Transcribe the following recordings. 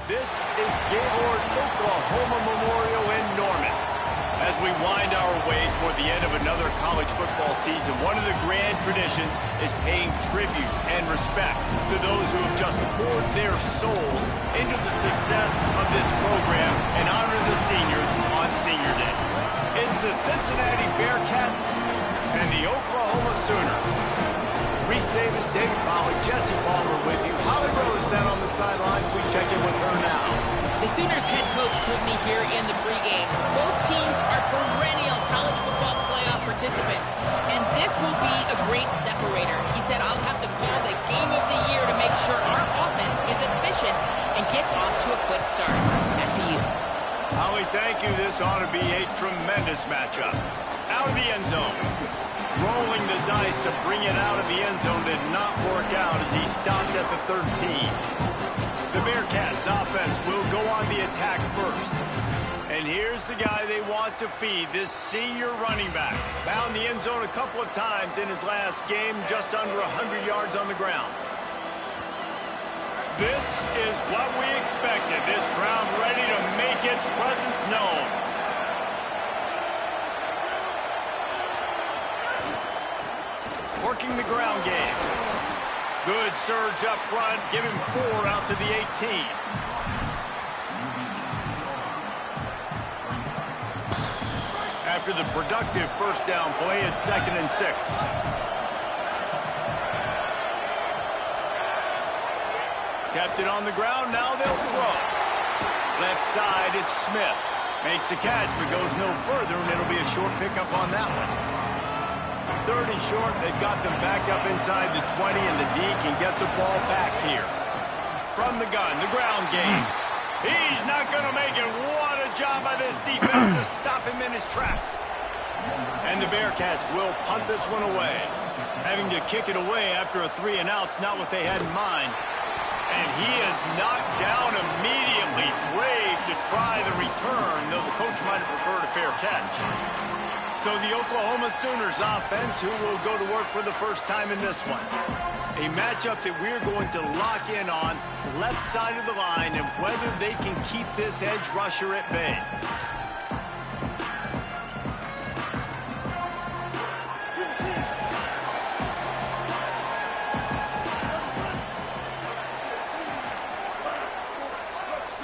This is Gaylord Oklahoma Memorial in Norman. As we wind our way toward the end of another college football season, one of the grand traditions is paying tribute and respect to those who have just poured their souls into the success of this program and honor the seniors on Senior Day. It's the Cincinnati Bearcats and the Oklahoma Sooners. Reese Davis, David Pollack, Jesse Palmer with you. Holly Rose down on the sidelines. We check in with her now. The Sooners head coach told me here in the pregame, both teams are perennial college football playoff participants, and this will be a great separator. He said, I'll have to call the game of the year to make sure our offense is efficient and gets off to a quick start. Back to you. Holly, thank you. This ought to be a tremendous matchup. Out of the end zone. Rolling the dice to bring it out of the end zone did not work out as he stopped at the 13. The Bearcats offense will go on the attack first. And here's the guy they want to feed, this senior running back. Found the end zone a couple of times in his last game, just under 100 yards on the ground. This is what we expected. This crowd ready to make its presence known. Working the ground game. Good surge up front. Give him 4 out to the 18. After the productive first down play, it's 2nd and 6. Kept it on the ground. Now they'll throw. Left side is Smith. Makes the catch, but goes no further, and it'll be a short pickup on that one. 30 short. They've got them back up inside the 20, and the D can get the ball back here. From the gun, the ground game. He's not going to make it. What a job by this defense to stop him in his tracks. And the Bearcats will punt this one away. Having to kick it away after a 3-and-out's not what they had in mind. And he is knocked down immediately. Brave to try the return, though the coach might have preferred a fair catch. So the Oklahoma Sooners offense, who will go to work for the first time in this one. A matchup that we're going to lock in on, left side of the line, and whether they can keep this edge rusher at bay.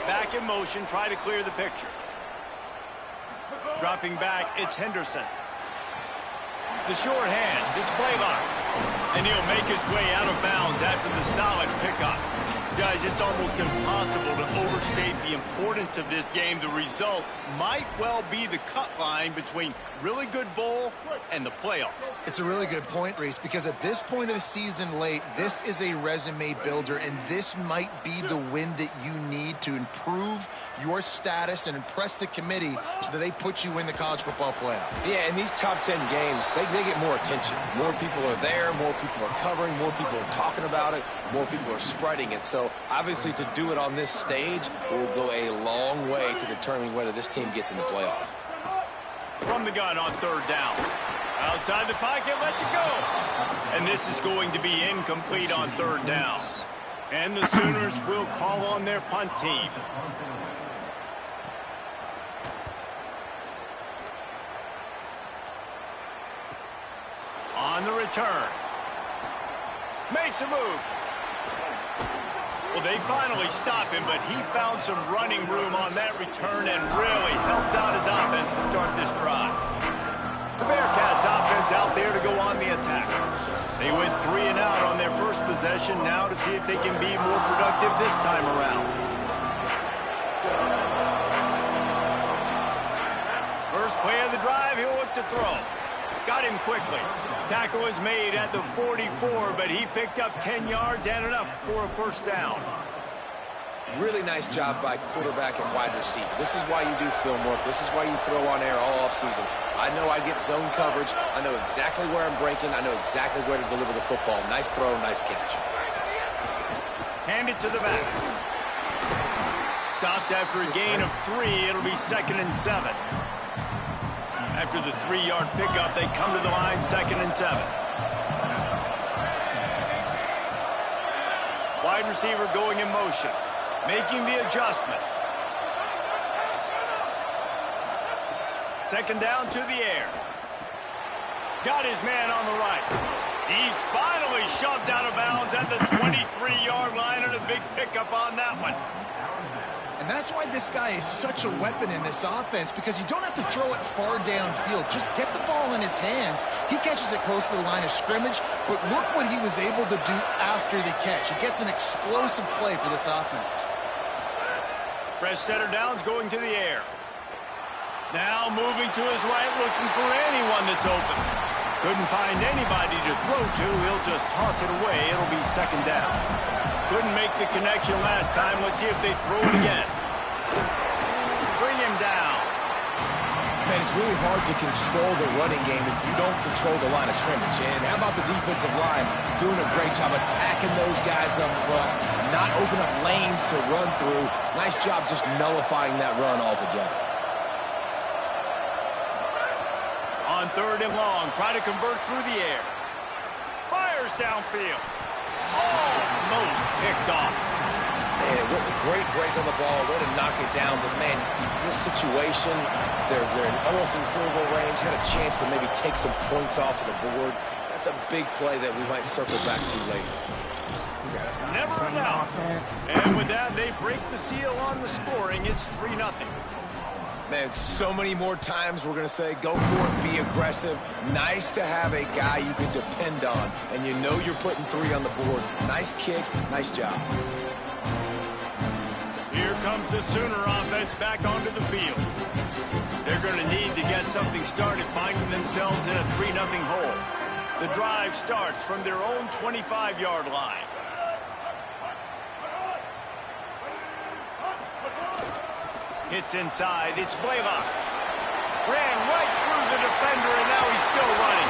Back in motion, try to clear the picture. Dropping back, it's Henderson. The short hands, it's Blaylock. And he'll make his way out of bounds after the solid pickup. Guys, it's almost impossible to overstate the importance of this game. The result might well be the cut line between really good bowl and the playoffs. It's a really good point, Reese, because at this point of the season late, this is a resume builder, and this might be the win that you need to improve your status and impress the committee so that they put you in the college football playoff. Yeah, in these top 10 games, they get more attention. More people are there, more people are covering, more people are talking about it, more people are spreading it. So obviously to do it on this stage will go a long way to determining whether this team gets in the playoff. From the gun on 3rd down. Outside the pocket, lets it go. And this is going to be incomplete on 3rd down. And the Sooners will call on their punt team. On the return. Makes a move. Well, they finally stop him, but he found some running room on that return and really helps out his offense to start this drive. The Bearcats offense out there to go on the attack. They went 3-and-out on their first possession, now to see if they can be more productive this time around. First play of the drive, he'll look to throw. Got him quickly. Tackle is made at the 44, but he picked up 10 yards and enough for a first down. Really nice job by quarterback and wide receiver. This is why you do film work. This is why you throw on air all offseason. I know I get zone coverage. I know exactly where I'm breaking. I know exactly where to deliver the football. Nice throw, nice catch. Hand it to the back. Stopped after a gain of 3. It'll be 2nd and 7. After the 3-yard pickup, they come to the line, 2nd and 7. Wide receiver going in motion. making the adjustment. Second down to the air. Got his man on the right. He's finally shoved out of bounds at the 23-yard line, and a big pickup on that one. And that's why this guy is such a weapon in this offense, because you don't have to throw it far downfield. Just get the ball in his hands. He catches it close to the line of scrimmage, but look what he was able to do after the catch. He gets an explosive play for this offense. Fresh setter downs going to the air. Now moving to his right, looking for anyone that's open. Couldn't find anybody to throw to. He'll just toss it away. It'll be second down. Couldn't make the connection last time. Let's see if they throw it again. Bring him down. Man, it's really hard to control the running game if you don't control the line of scrimmage. And how about the defensive line doing a great job attacking those guys up front, not open up lanes to run through. Nice job just nullifying that run altogether. On third and long, try to convert through the air. Fires downfield. Almost picked off. Man, what a great break on the ball. Way to knock it down. But, man, this situation, they're almost in field goal range. Had a chance to maybe take some points off of the board. That's a big play that we might circle back to later. Never enough. And with that, they break the seal on the scoring. It's 3-0. Man, so many more times we're going to say, go for it, be aggressive. Nice to have a guy you can depend on, and you know you're putting 3 on the board. Nice kick, nice job. Here comes the Sooner offense back onto the field. They're going to need to get something started, finding themselves in a 3-0 hole. The drive starts from their own 25-yard line. Hits inside. It's Blaylock. Ran right through the defender, and now he's still running.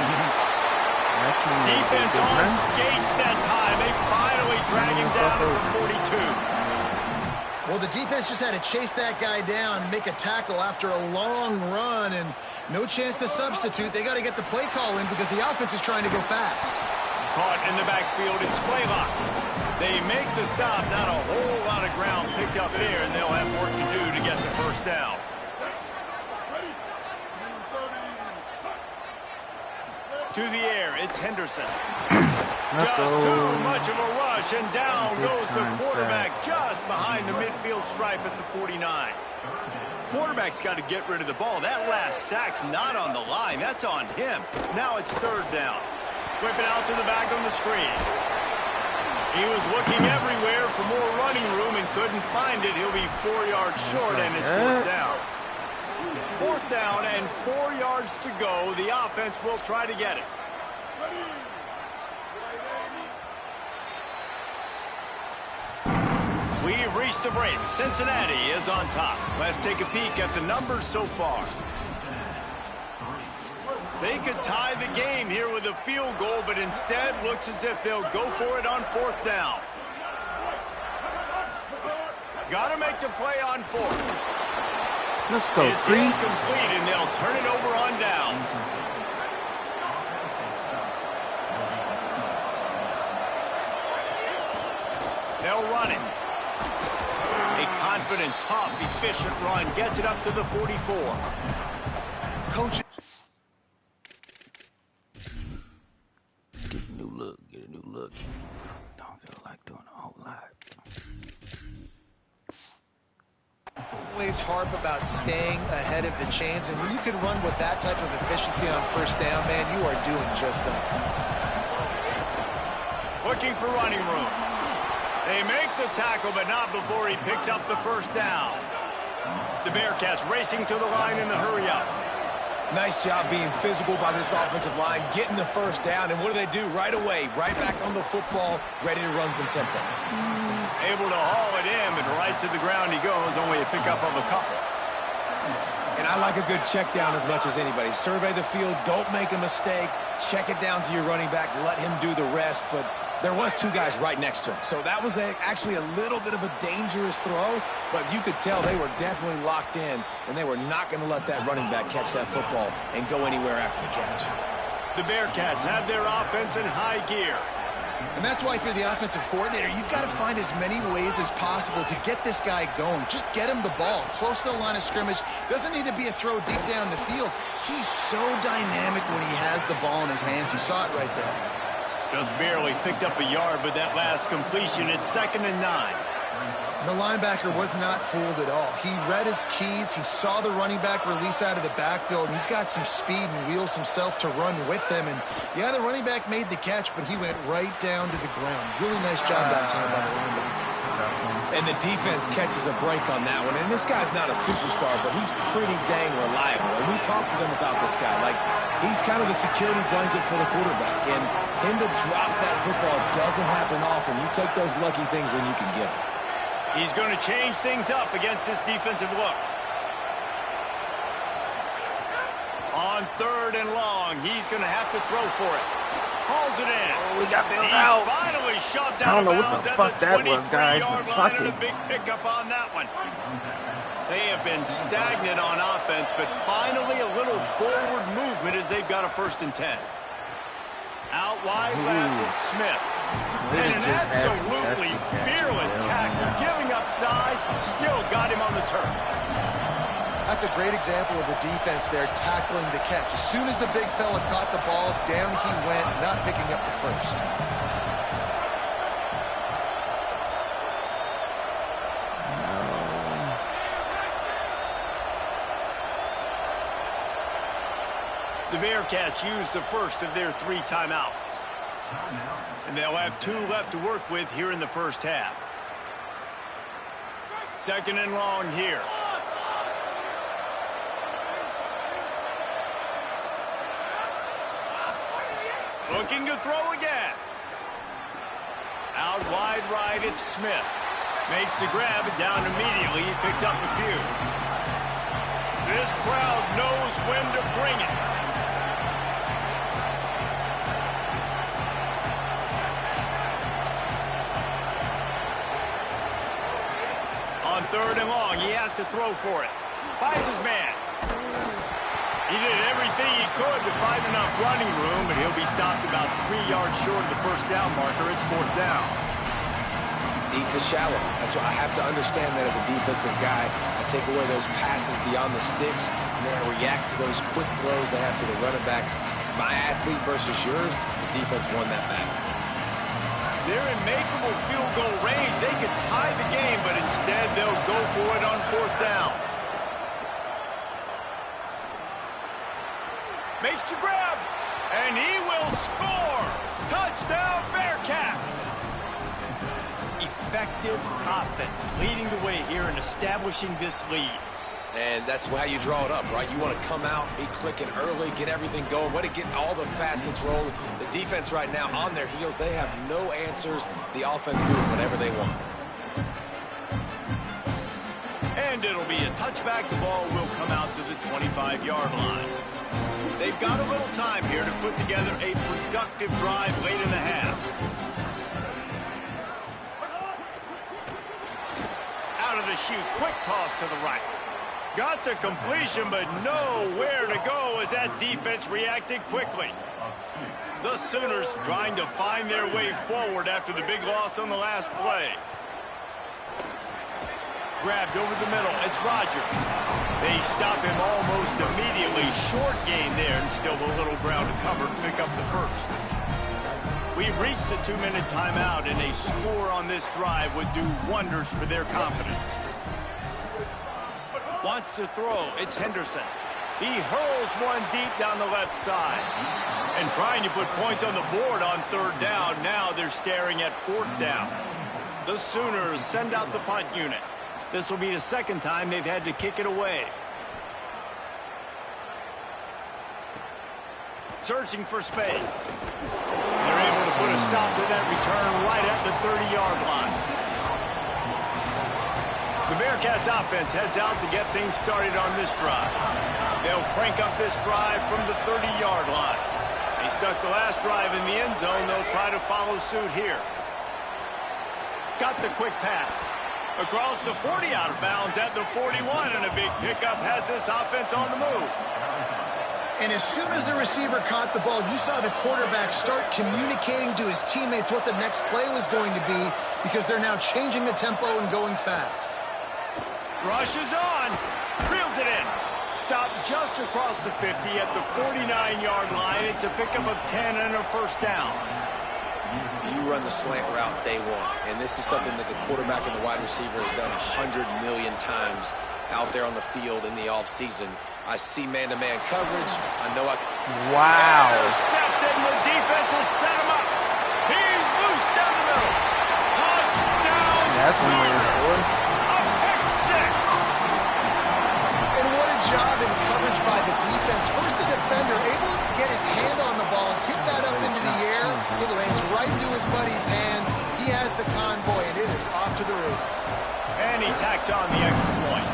Defense on skates that time. They finally drag him down to the 42. Well, the defense just had to chase that guy down, make a tackle after a long run, and no chance to substitute. They got to get the play call in because the offense is trying to go fast. Caught in the backfield. It's Blaylock. They make the stop. Not a whole lot of ground picked up there, and they'll have work to do to get the first down. To the air, it's Henderson. Just too much of a rush, and down goes the quarterback just behind the midfield stripe at the 49. Quarterback's got to get rid of the ball. That last sack's not on the line. That's on him. Now it's third down. Whip it out to the back on the screen. He was looking everywhere for more running room and couldn't find it. He'll be 4 yards short, and it's fourth down. Fourth down and 4 yards to go. The offense will try to get it. We've reached the break. Cincinnati is on top. Let's take a peek at the numbers so far. They could tie the game here with a field goal, but instead looks as if they'll go for it on fourth down. Got to make the play on fourth. Let's go, it's incomplete, and they'll turn it over on downs. They'll run it. A confident, tough, efficient run gets it up to the 44. Coach. Get a new look, get a new look. Don't feel like doing a whole lot. Always harp about staying ahead of the chains, and when you can run with that type of efficiency on first down, man, you are doing just that. Looking for running room. They make the tackle, but not before he picks up the first down. The Bearcats racing to the line in the hurry-up. Nice job being physical by this offensive line, getting the first down, and what do? Right away, right back on the football, ready to run some tempo. Able to haul it in, but right to the ground he goes, only a pickup of a couple. And I like a good check down as much as anybody. Survey the field, don't make a mistake, check it down to your running back, let him do the rest, but there was 2 guys right next to him. So that was actually a little bit of a dangerous throw, but you could tell they were definitely locked in, and they were not going to let that running back catch that football and go anywhere after the catch. The Bearcats have their offense in high gear. And that's why if you're the offensive coordinator, you've got to find as many ways as possible to get this guy going. Just get him the ball close to the line of scrimmage. Doesn't need to be a throw deep down the field. He's so dynamic when he has the ball in his hands. You saw it right there. Just barely picked up a yard with that last completion. It's 2nd and 9. The linebacker was not fooled at all. He read his keys. He saw the running back release out of the backfield. He's got some speed and wheels himself to run with them. And, yeah, the running back made the catch, but he went right down to the ground. Really nice job that time by the linebacker. And the defense catches a break on that one. And this guy's not a superstar, but he's pretty dang reliable. And we talked to them about this guy. Like, he's kind of the security blanket for the quarterback. And him to drop that football doesn't happen often. You take those lucky things when you can get them. He's going to change things up against this defensive look. On 3rd and long, he's going to have to throw for it. Hauls it in. Oh, we got bailed He's out. finally shoved I out don't of know what bounds the at fuck the that was, guys, 23-yard but line, fuck and it. a big pickup on that one. They have been stagnant on offense, but finally a little forward movement as they've got a 1st and 10. Out wide left, it's Smith. And an absolutely fearless tackle, giving up size, still got him on the turf. That's a great example of the defense there tackling the catch. As soon as the big fella caught the ball, down he went, not picking up the first. The Bearcats use the first of their 3 timeouts. And they'll have 2 left to work with here in the first half. 2nd and long here. Looking to throw again. Out wide right, it's Smith. Makes the grab, down immediately. He picks up a few. This crowd knows when to bring it. On 3rd and long, he has to throw for it. Finds his man. He did everything he could to find enough running room, but he'll be stopped about 3 yards short of the 1st down marker. It's 4th down. Deep to shallow. That's why I have to understand that as a defensive guy. I take away those passes beyond the sticks, and then I react to those quick throws they have to the running back. It's my athlete versus yours. The defense won that battle. They're in makeable field goal range. They could tie the game, but instead they'll go for it on 4th down. Makes the grab, and he will score. Touchdown, Bearcats. Effective offense leading the way here and establishing this lead. And that's how you draw it up, right? You want to come out, be clicking early, get everything going, want to get all the facets rolling. The defense right now on their heels, they have no answers. The offense doing whatever they want. And it'll be a touchback. The ball will come out to the 25-yard line. They've got a little time here to put together a productive drive late in the half. Out of the chute, quick toss to the right. Got the completion, but nowhere to go as that defense reacted quickly. The Sooners trying to find their way forward after the big loss on the last play. Grabbed over the middle. It's Rodgers. They stop him almost immediately. Short gain there, and still a little ground to cover to pick up the first. We've reached the 2-minute timeout, and a score on this drive would do wonders for their confidence. Wants to throw. It's Henderson. He hurls one deep down the left side. And trying to put points on the board on 3rd down. Now they're staring at 4th down. The Sooners send out the punt unit. This will be the 2nd time they've had to kick it away. Searching for space. They're able to put a stop to that return right at the 30-yard line. The Bearcats offense heads out to get things started on this drive. They'll crank up this drive from the 30-yard line. They stuck the last drive in the end zone. They'll try to follow suit here. Got the quick pass. Across the 40, out of bounds at the 41, and a big pickup has this offense on the move. And as soon as the receiver caught the ball, you saw the quarterback start communicating to his teammates what the next play was going to be because they're now changing the tempo and going fast. Rush is on. Reels it in. Stopped just across the 50 at the 49-yard line. It's a pickup of 10 and a first down. You run the slant route day one, and this is something that the quarterback and the wide receiver has done 100 million times out there on the field in the offseason. I see man-to-man coverage. I know I can... Wow. Intercepted, and the defense has set him up. He's loose down the middle. Touchdown. That's one way to score. A pick six. And what a job in coverage by the defense. First, the defender able to get his hand on the ball and tip that up into the air. It lands right into his buddy's hands. He has the convoy, and it is off to the races. And he tacks on the extra point.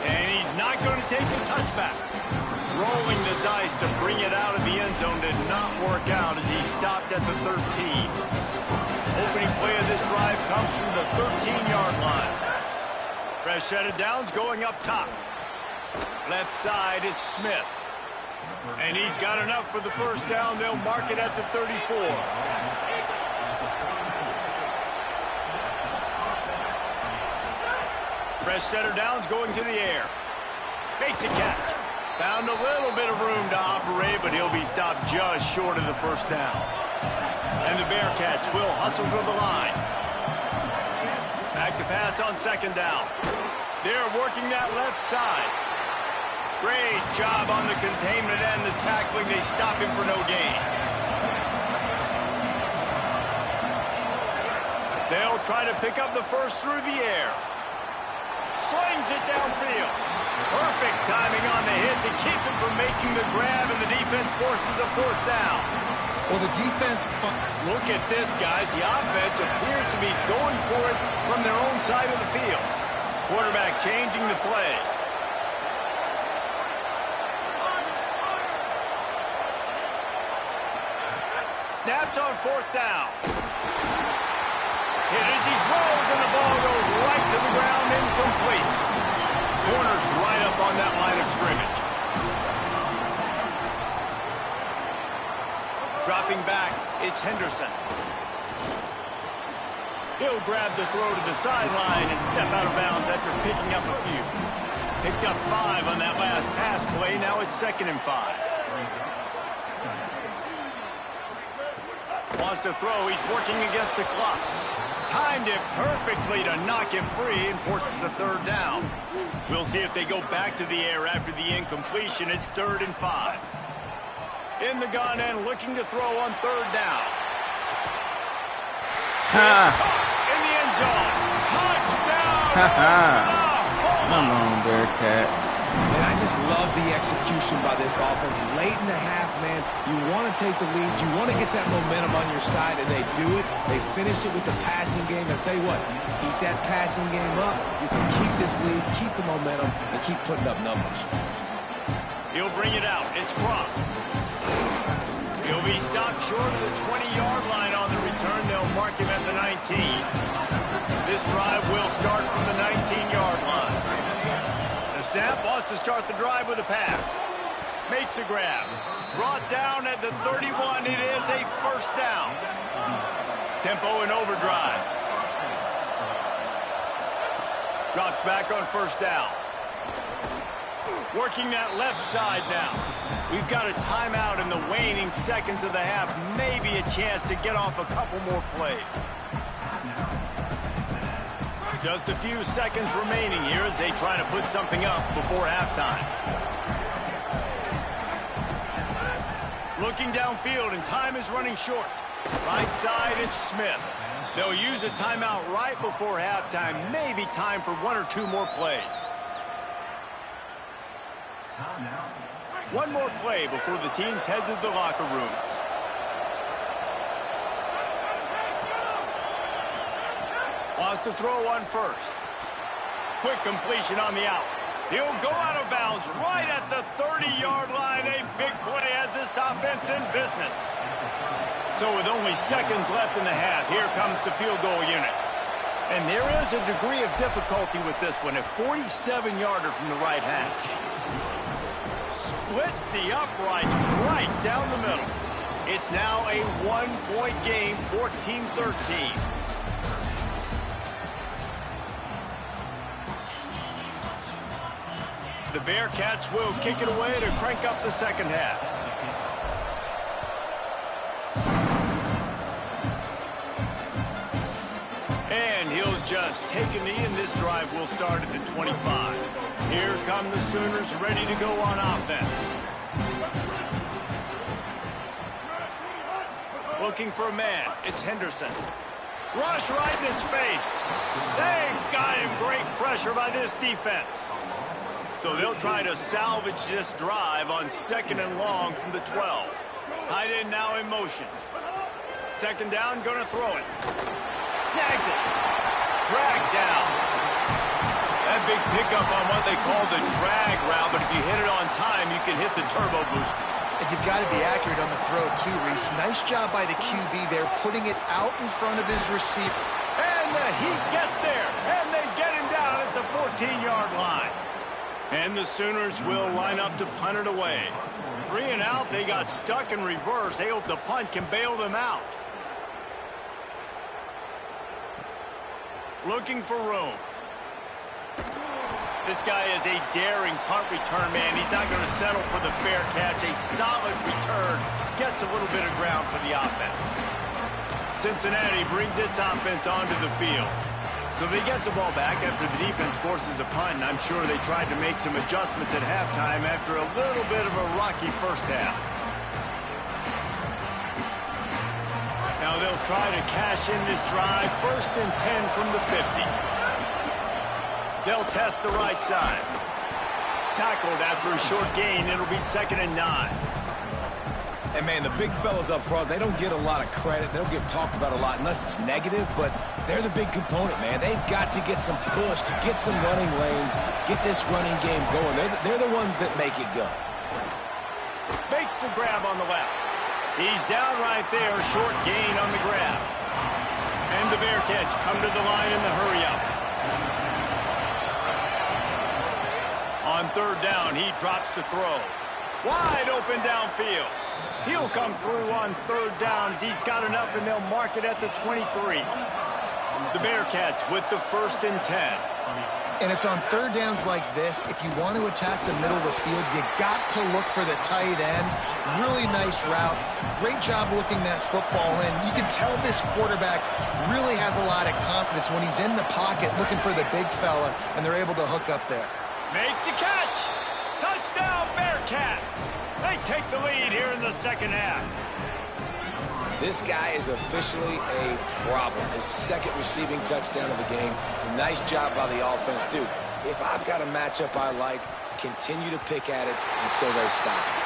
And he's not going to take the touchback. Rolling the dice to bring it out of the end zone did not work out as he stopped at the 13. Opening play of this drive comes from the 13-yard line. Fresh set of downs going up top. Left side is Smith. And he's got enough for the first down. They'll mark it at the 34. Fresh set of downs going to the air. Makes a catch. Found a little bit of room to operate, but he'll be stopped just short of the first down. And the Bearcats will hustle to the line. Back to pass on second down. They're working that left side. Great job on the containment and the tackling. They stop him for no gain. They'll try to pick up the first through the air. Slings it downfield. Perfect timing on the hit to keep him from making the grab, and the defense forces a fourth down. Well, the defense... Look at this, guys. The offense appears to be going for it from their own side of the field. Quarterback changing the play. Snaps on fourth down. Hit as he throws, and the ball goes right to the ground, incomplete. Corner's right up on that line of scrimmage. Dropping back, it's Henderson. He'll grab the throw to the sideline and step out of bounds after picking up a few. Picked up 5 on that last pass play. Now it's 2nd and 5. Wants to throw. He's working against the clock. Timed it perfectly to knock him free and forces the third down. We'll see if they go back to the air after the incompletion. It's 3rd and 5. In the gun and looking to throw on third down. In the end zone. Touchdown. Come on, Bearcats. Man, I just love the execution by this offense. Late in the half, man, you want to take the lead. You want to get that momentum on your side, and they do it. They finish it with the passing game. And I'll tell you what, keep that passing game up. You can keep this lead, keep the momentum, and keep putting up numbers. He'll bring it out. It's Cross. He'll be stopped short of the 20-yard line on the return. They'll mark him at the 19. This drive will start from the 19-yard line. The snap wants to start the drive with a pass. Makes the grab. Brought down at the 31. It is a first down. Tempo in overdrive. Drops back on first down. Working that left side now. We've got a timeout in the waning seconds of the half. Maybe a chance to get off a couple more plays. Just a few seconds remaining here as they try to put something up before halftime. Looking downfield, and time is running short. Right side, it's Smith. They'll use a timeout right before halftime. Maybe time for 1 or 2 more plays. One more play before the teams head to the locker rooms. Wants to throw on first. Quick completion on the out. He'll go out of bounds right at the 30-yard line. A big play as this offense in business. So with only seconds left in the half, here comes the field goal unit. And there is a degree of difficulty with this one. A 47-yarder from the right hash. Splits the uprights right down the middle. It's now a one-point game, 14-13. The Bearcats will kick it away to crank up the second half. And he'll just take a knee, and this drive will start at the 25. Here come the Sooners ready to go on offense. Looking for a man. It's Henderson. Rush right in his face. They got him. Great pressure by this defense. So they'll try to salvage this drive on 2nd and long from the 12. Tight end now in motion. 2nd down, going to throw it. Snags it. Drag down. That big pickup on what they call the drag route, but if you hit it on time, you can hit the turbo boosters. And you've got to be accurate on the throw, too, Reese. Nice job by the QB there, putting it out in front of his receiver. And the Heat gets there, and they get him down at the 14-yard line. And the Sooners will line up to punt it away. 3 and out, they got stuck in reverse. They hope the punt can bail them out. Looking for room. This guy is a daring punt return man. He's not going to settle for the fair catch. A solid return. Gets a little bit of ground for the offense. Cincinnati brings its offense onto the field. So they get the ball back after the defense forces a punt, and I'm sure they tried to make some adjustments at halftime after a little bit of a rocky first half. Now they'll try to cash in this drive. 1st and 10 from the 50. They'll test the right side. Tackled after a short gain. It'll be 2nd and 9. And, man, the big fellas up front, they don't get a lot of credit. They don't get talked about a lot unless it's negative, but they're the big component, man. They've got to get some push, to get some running lanes, get this running game going. They're the ones that make it go. Makes the grab on the left. He's down right there, short gain on the grab. And the Bearcats come to the line in the hurry-up. On 3rd down, he drops to throw. Wide open downfield. He'll come through on 3rd down as he's got enough, and they'll mark it at the 23. The Bearcats with the 1st and 10. And it's on 3rd downs like this. If you want to attack the middle of the field, you got to look for the tight end. Really nice route. Great job looking that football in. You can tell this quarterback really has a lot of confidence when he's in the pocket looking for the big fella, and they're able to hook up there. Makes the catch. Touchdown, Bearcats. They take the lead here in the 2nd half. This guy is officially a problem. His 2nd receiving touchdown of the game. Nice job by the offense. Dude, if I've got a matchup I like, continue to pick at it until they stop it.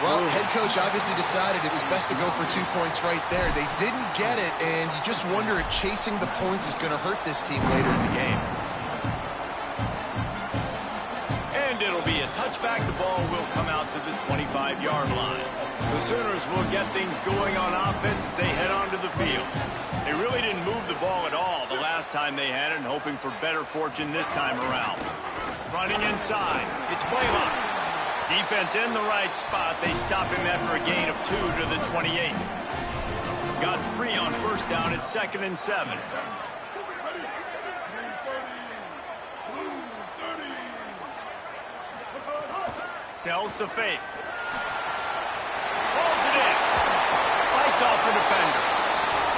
Well, head coach obviously decided it was best to go for 2 points right there. They didn't get it, and you just wonder if chasing the points is going to hurt this team later in the game. And it'll be a touchback. The ball will come out to the 25-yard line. The Sooners will get things going on offense as they head onto the field. They really didn't move the ball at all the last time they had it, and hoping for better fortune this time around. Running inside. It's Blaylock. Defense in the right spot. They stop him after a gain of 2 to the 28. Got 3 on 1st down at 2nd and 7. Sells to fake. Pulls it in. Fights off the defender.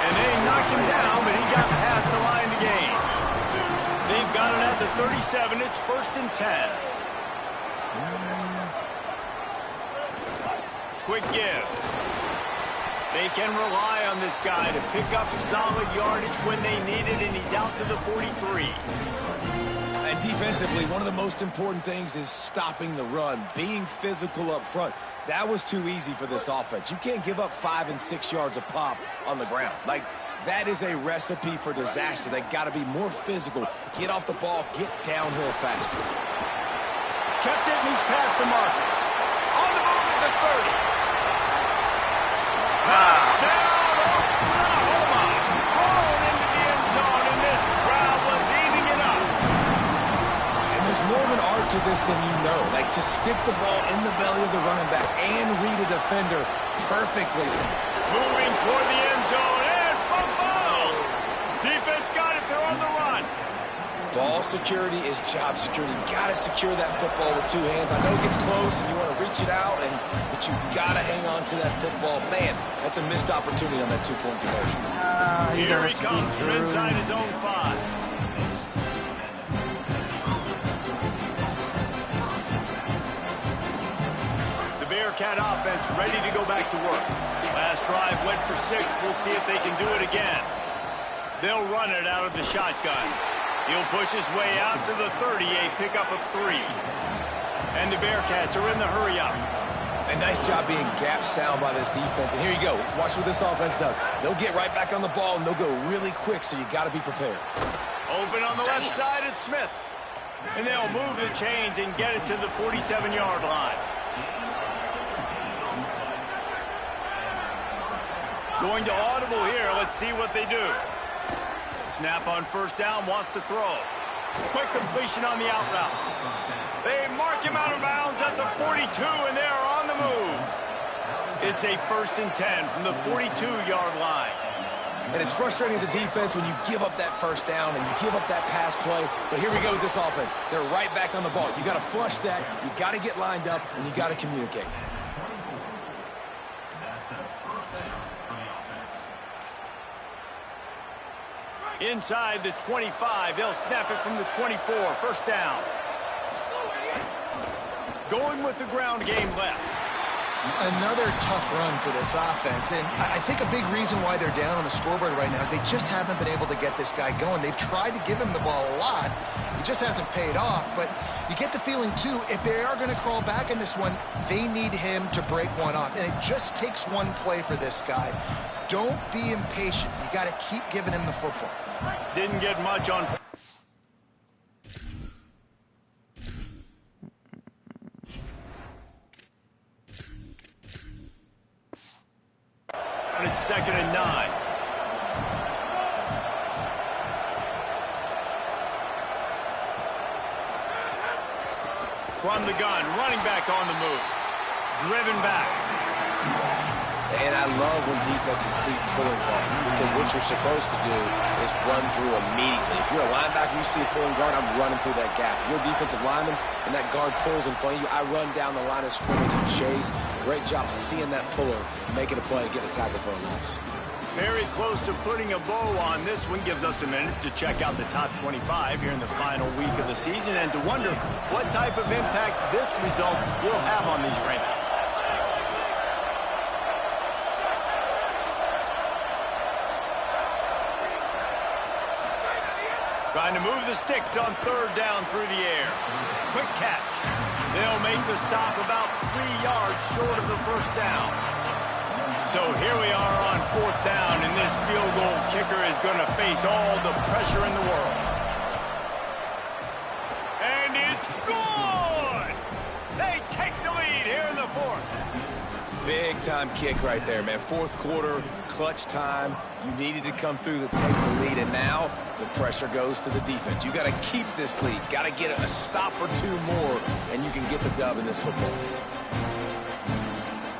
And they knock him down, but he got past the line to gain. They've got it at the 37. It's 1st and 10. Quick give. They can rely on this guy to pick up solid yardage when they need it, and he's out to the 43. And defensively, one of the most important things is stopping the run, being physical up front. That was too easy for this offense. You can't give up 5 and 6 yards a pop on the ground. Like, that is a recipe for disaster. They got to be more physical, get off the ball, get downhill faster. Kept it, and he's past the marker. On the move at the 30. Touchdown, Oklahoma! Rolling into the end zone, and this crowd this than you know. Like, to stick the ball in the belly of the running back and read a defender perfectly. Moving toward the end zone, and fumble! Defense got it, they're on the run. Ball security is job security. You got to secure that football with 2 hands. I know it gets close and you want to reach it out, but you got to hang on to that football. Man, that's a missed opportunity on that 2-point conversion. Here he comes from inside his own 5. The Bearcat offense ready to go back to work. Last drive went for 6. We'll see if they can do it again. They'll run it out of the shotgun. He'll push his way out to the 30, a pickup of 3. And the Bearcats are in the hurry-up. A nice job being gap sound by this defense. And here you go. Watch what this offense does. They'll get right back on the ball, and they'll go really quick, so you got to be prepared. Open on the left side is Smith. And they'll move the chains and get it to the 47-yard line. Going to audible here. Let's see what they do. Snap on first down, wants to throw. Quick completion on the out route. They mark him out of bounds at the 42, and they are on the move. It's a 1st and 10 from the 42-yard line. And it's frustrating as a defense when you give up that first down and you give up that pass play. But here we go with this offense. They're right back on the ball. You got to flush that. You got to get lined up, and you got to communicate. Inside the 25, they'll snap it from the 24, 1st down. Going with the ground game left. Another tough run for this offense, and I think a big reason why they're down on the scoreboard right now is they just haven't been able to get this guy going. They've tried to give him the ball a lot. It just hasn't paid off, but you get the feeling, too, if they are going to crawl back in this one, they need him to break one off, and it just takes one play for this guy. Don't be impatient. You got to keep giving him the football. Didn't get much on. And it's 2nd and 9. From the gun, running back on the move. Driven back. And I love when defenses see pulling guards, because what you're supposed to do is run through immediately. If you're a linebacker, you see a pulling guard, I'm running through that gap. If you're a defensive lineman and that guard pulls in front of you, I run down the line of scrimmage and chase. Great job seeing that puller, making a play, getting a tackle for a loss. Very close to putting a bow on this one. Gives us a minute to check out the top 25 here in the final week of the season and to wonder what type of impact this result will have on these rankings. Trying to move the sticks on 3rd down through the air. Quick catch. They'll make the stop about 3 yards short of the 1st down. So here we are on 4th down, and this field goal kicker is going to face all the pressure in the world. And it's good! They take the lead here in the 4th. Big time kick right there, man. 4th quarter, clutch time. You needed to come through to take the lead, and now the pressure goes to the defense. You got to keep this lead. Got to get a stop or 2 more, and you can get the dub in this football.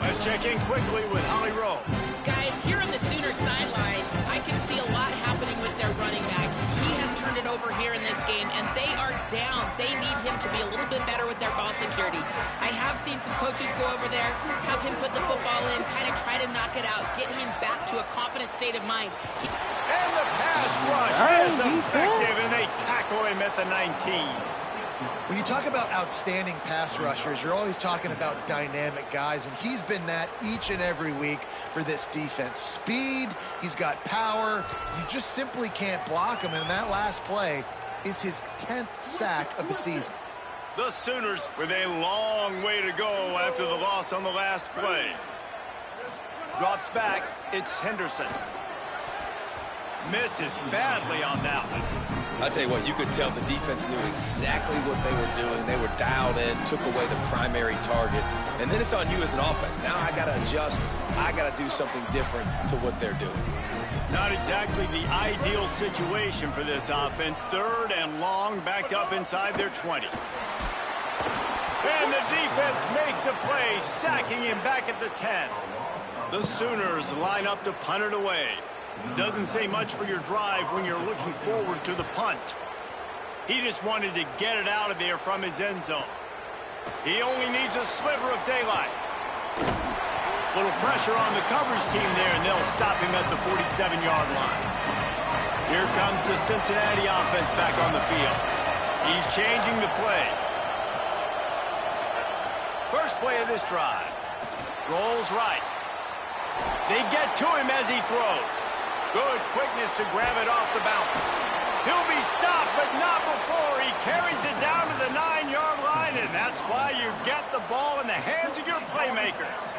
Let's check in quickly with Holly Rowe. Guys, here on the Sooners sideline, I can see a lot happening with their running back. He has turned it over here in this game, and they are down. They need him to be a little bit better with their ball security. I have seen some coaches go over there, have him put the football in, kind of try to knock it out, get him back to a confident state of mind. And the pass rush is effective, and they tackle him at the 19. When you talk about outstanding pass rushers, you're always talking about dynamic guys, and he's been that each and every week for this defense. Speed, he's got power. You just simply can't block him, and that last play is his 10th sack of the season. The Sooners with a long way to go after the loss on the last play. Drops back, it's Henderson. Misses badly on that one. I'll tell you what, you could tell the defense knew exactly what they were doing. They were dialed in, took away the primary target. And then it's on you as an offense. Now I got to adjust. I got to do something different to what they're doing. Not exactly the ideal situation for this offense. 3rd and long, backed up inside their 20. And the defense makes a play, sacking him back at the 10. The Sooners line up to punt it away. Doesn't say much for your drive when you're looking forward to the punt. He just wanted to get it out of there from his end zone. He only needs a sliver of daylight. Little pressure on the coverage team there, and they'll stop him at the 47-yard line. Here comes the Cincinnati offense back on the field. He's changing the play. First play of this drive. Rolls right. They get to him as he throws. Good quickness to grab it off the bounce. He'll be stopped, but not before he carries it down to the 9-yard line, and that's why you get the ball in the hands of your playmakers.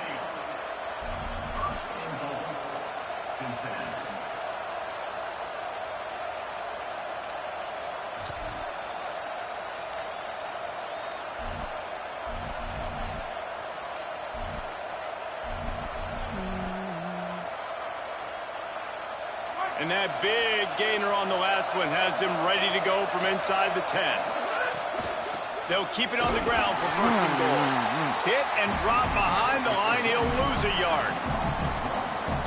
And that big gainer on the last one has them ready to go from inside the 10. They'll keep it on the ground for first and goal. Hit and drop behind the line. He'll lose a yard.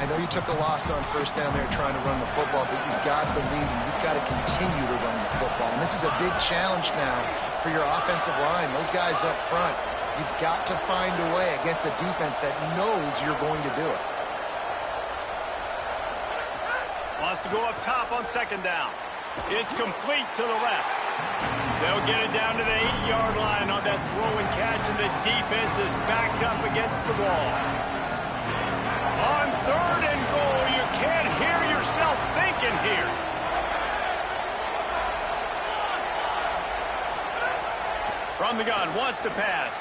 I know you took a loss on first down there trying to run the football, but you've got the lead, and you've got to continue to run the football. And this is a big challenge now for your offensive line. Those guys up front, you've got to find a way against the defense that knows you're going to do it. Wants to go up top on second down. It's complete to the left. They'll get it down to the 8-yard line on that throw and catch, and the defense is backed up against the wall. On third and goal, you can't hear yourself thinking here. From the gun, wants to pass.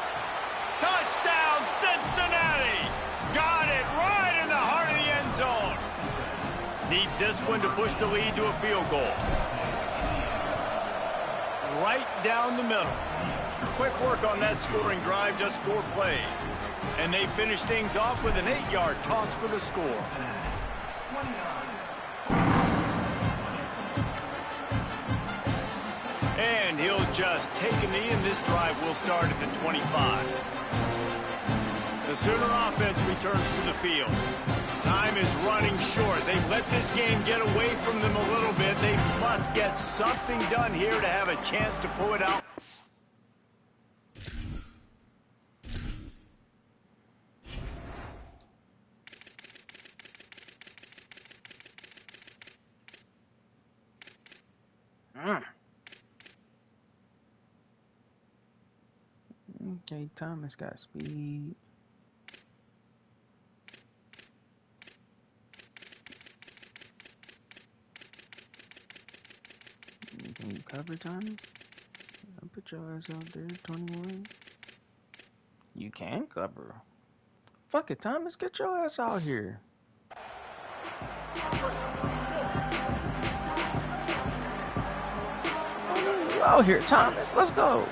Touchdown, Cincinnati! Got it right in the heart of the end zone. Needs this one to push the lead to a field goal. Right down the middle. Quick work on that scoring drive, just 4 plays. And they finish things off with an 8-yard toss for the score. And he'll just take a knee, and this drive will start at the 25. The Sooner offense returns to the field. Time is running short. They've let this game get away from them a little bit. They must get something done here to have a chance to pull it out. Okay, Thomas got speed. Can you cover, Thomas? I'll put your ass out there, 21. You can cover. Fuck it, Thomas. Get your ass out here. You out here, Thomas. Let's go.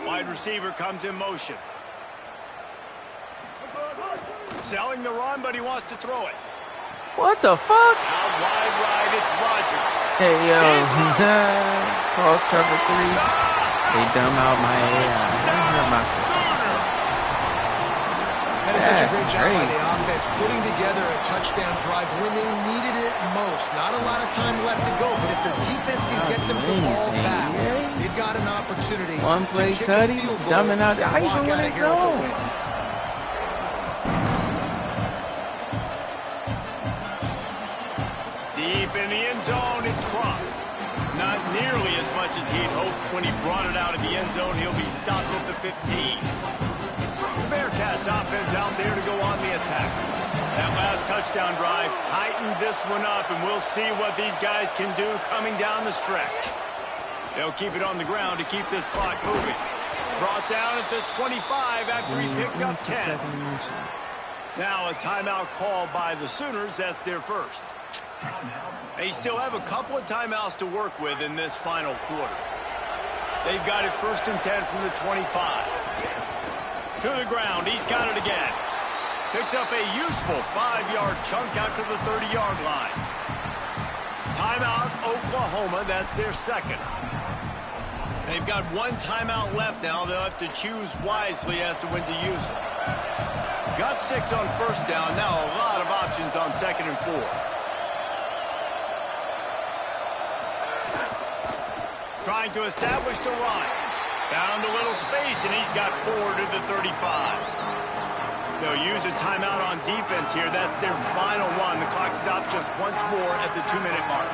Wide receiver comes in motion. Selling the run, but he wants to throw it. What the fuck? Out wide right, it's Rodgers. Hey, yo. Cross cover 3. They dumb out my AI. That is such a great job by the offense, putting together a touchdown drive when they needed it most. Not a lot of time left to go, but if their defense can get them the ball back, they've got an opportunity. One play tutty, dumbing out. How you doing his own? Deep in the end zone, it's crossed. Not nearly as much as he'd hoped when he brought it out of the end zone. He'll be stopped at the 15. The Bearcats offense out there to go on the attack. That last touchdown drive tightened this one up, and we'll see what these guys can do coming down the stretch. They'll keep it on the ground to keep this clock moving. Brought down at the 25 after he picked up 10. Now a timeout call by the Sooners. That's their first. They still have a couple of timeouts to work with in this final quarter. They've got it first and 10 from the 25. To the ground, he's got it again. Picks up a useful 5-yard chunk out to the 30-yard line. Timeout, Oklahoma. That's their second. They've got one timeout left now. They'll have to choose wisely as to when to use it. Got 6 on first down. Now a lot of options on 2nd and 4. Trying to establish the run. Found a little space, and he's got 4 to the 35. They'll use a timeout on defense here. That's their final one. The clock stops just once more at the 2-minute mark.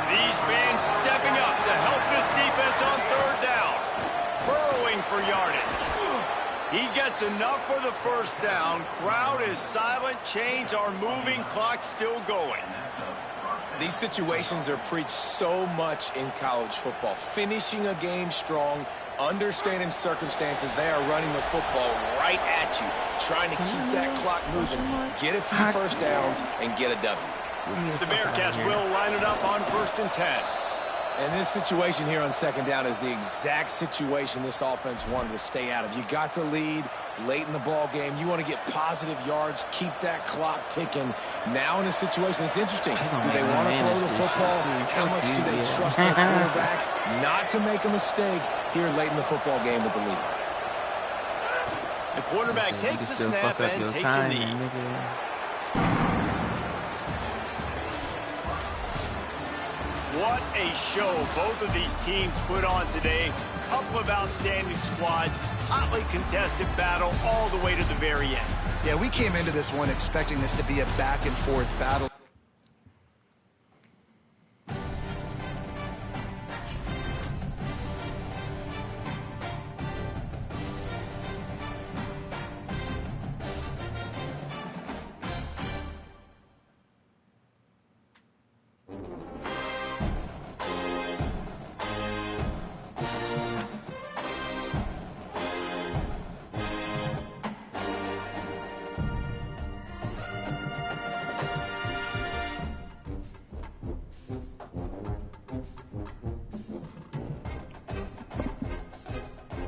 These fans stepping up to help this defense on 3rd down. Burrowing for yardage. He gets enough for the first down. Crowd is silent. Chains are moving. Clock still going. These situations are preached so much in college football. Finishing a game strong, understanding circumstances. They are running the football right at you, trying to keep that clock moving, get a few first downs, and get a W. The Bearcats will line it up on 1st and 10. And this situation here on 2nd down is the exact situation this offense wanted to stay out of. You got the lead late in the ball game. You want to get positive yards, keep that clock ticking. Now in a situation, it's interesting. Do they want to throw the football? How much do they trust their quarterback not to make a mistake here late in the football game with the lead? The quarterback takes a snap and takes a knee. What a show both of these teams put on today. Couple of outstanding squads, hotly contested battle all the way to the very end. Yeah, we came into this one expecting this to be a back-and-forth battle.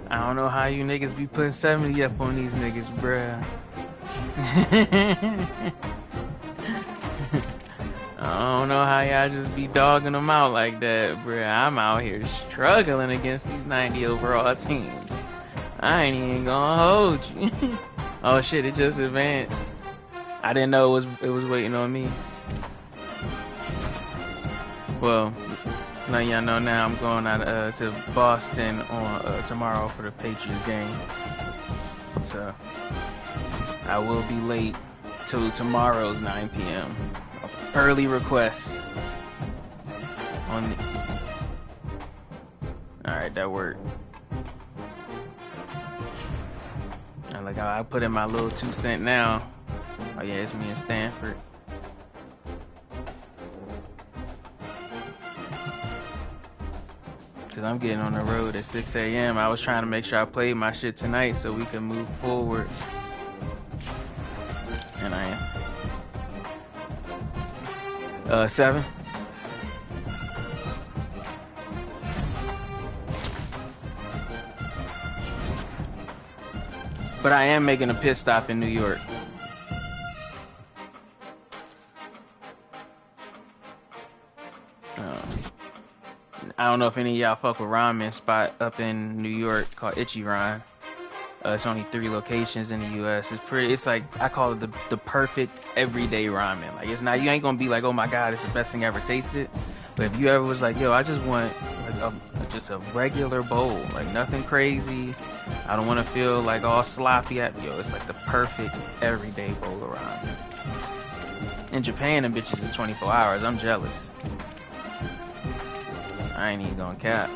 I don't know how you niggas be putting 70 up on these niggas, bruh. I don't know how y'all just be dogging them out like that, bruh. I'm out here struggling against these 90 overall teams. I ain't even gonna hold you. Oh shit, it just advanced. I didn't know it was waiting on me. Well, let y'all know now I'm going out to Boston on tomorrow for the Patriots game. So I will be late till tomorrow's 9 p.m. Early requests on the... Alright, that worked. And like I put in my little 2 cents now. Oh yeah, it's me and Stanford. Cause I'm getting on the road at 6 a.m. I was trying to make sure I played my shit tonight so we can move forward. And I am. 7. But I am making a pit stop in New York. I don't know if any of y'all fuck with ramen spot up in New York called Ichiran. It's only 3 locations in the U.S. It's like, I call it the perfect everyday ramen. Like, it's not, you ain't gonna be like, oh my god, it's the best thing I ever tasted. But if you ever was like, yo, I just want like just a regular bowl, like nothing crazy. I don't want to feel like all sloppy. Yo, it's like the perfect everyday bowl of ramen. In Japan, them bitches is 24 hours. I'm jealous. I ain't even gonna cap.